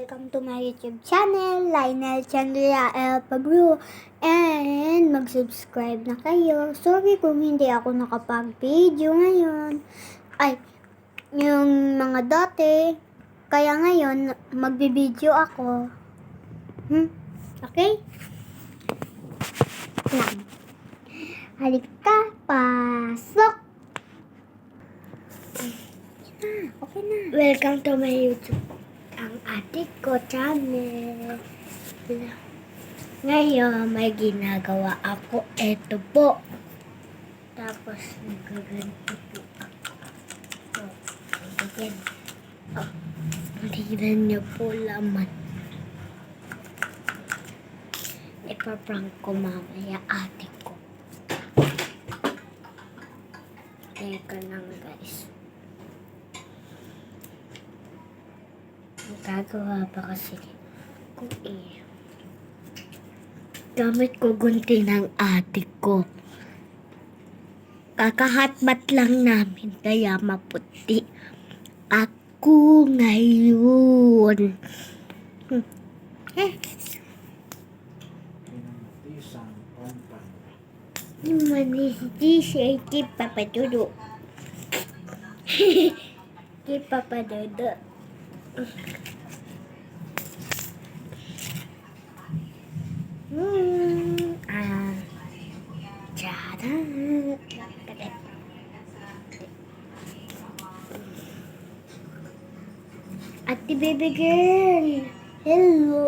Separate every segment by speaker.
Speaker 1: welcome to my YouTube channel, Lionel Chandria El Pablo. And mag-subscribe na kayo. Sorry kung hindi ako nakapag-video ngayon. Ay, yung mga dati. Kaya ngayon, magbi-video ako. Okay? Lang. Halika, pasok! Okay na. Welcome to my YouTube. Ang adik ko channel. Ngayon, may ginagawa ako. Ito po. Tapos, nagaganto po ako. Ayan. Tignan niyo po laman. Ipaprank ko mamaya adik ko. Teka lang guys. Gagawa pa kasi ko gamit ko gunting ng ate ko. Kakahatmat lang namin kaya maputi ako ngayon. Manis di siya kay Papa Dodo. Kay Papa Dodo. Ate baby girl, hello.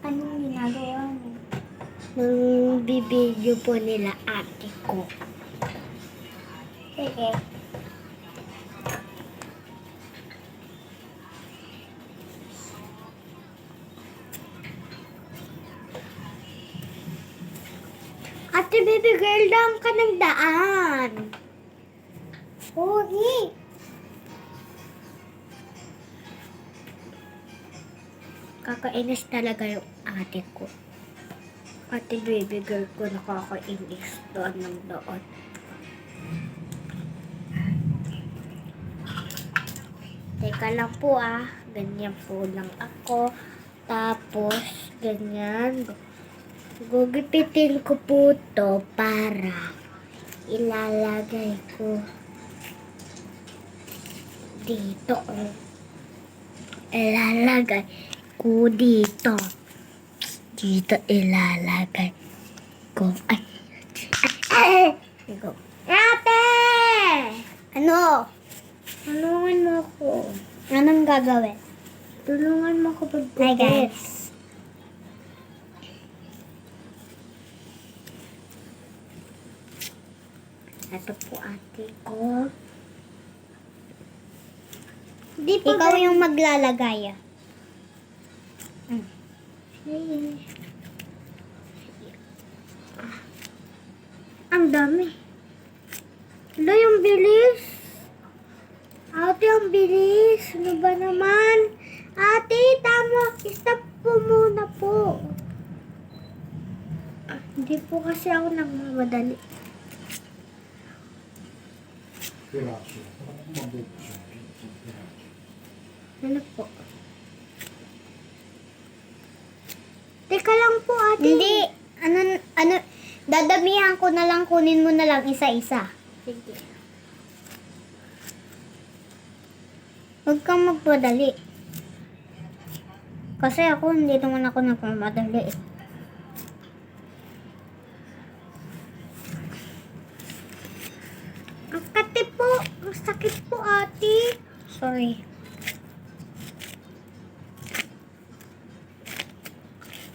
Speaker 1: Anong ginagawa mo? Nang bibidyo po nila ate ko. Sige. Ate baby girl, daan ka ng daan. Uy. Kakainis talaga yung ate ko. Ate baby girl ko nakakainis doon ng doon. Teka lang po ganyan po lang ako. Tapos, ganyan. Gugipitin ko po to para ilalagay ko dito. Ilalagay ko dito. Dito ilalagay ko. Ay! Ate! Ano? Tulungan mo ako. Anong gagawin? Tulungan mo ako pagpupit. Hi guys. Ito po ate ko. Di po ikaw yung maglalagay. Ang dami. Hala, yung bilis. Ate, ang bilis. Ano ba naman? Ate, tama. Stop po muna po. Hindi po kasi ako nagmamadali. Ano po? Teka lang po, ate. Hindi. Ano, dadamihan ko na lang, kunin mo na lang isa-isa. Sige. Huwag kang magpadali. Kasi ako, hindi naman ako nagmamadali. Ang kati po. Ang sakit po, ate. Sorry.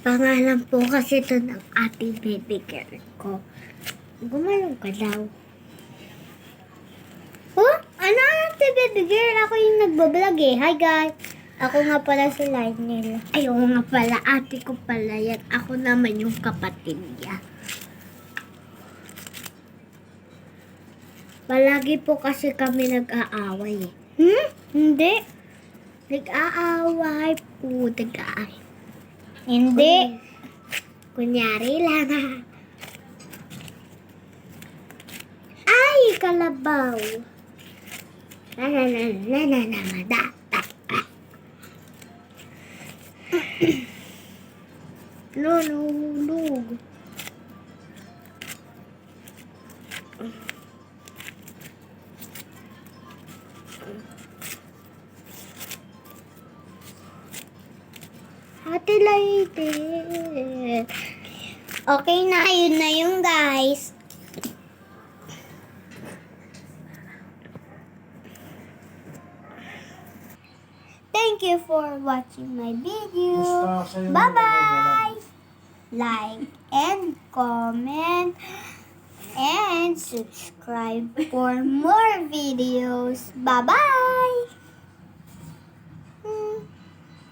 Speaker 1: Pangalan po kasi ito ng ate baby girl ko. Gumalong ka daw. Oh? Ano ate baby girl? Ako yung nagbablog Hi guys. Ako nga pala si Lionel. Ay, oo nga pala. Ate ko pala yan. Ako naman yung kapatid niya. Palagi po kasi kami nag-aaway Hindi. Nag-aaway po. Hindi. Kunyari lang Ay, kalabaw. Nahulog. Ate Lady. Okay na, yun na yung guys. Thank you for watching my video. Bye-bye! Like and comment and subscribe for more videos. Bye-bye!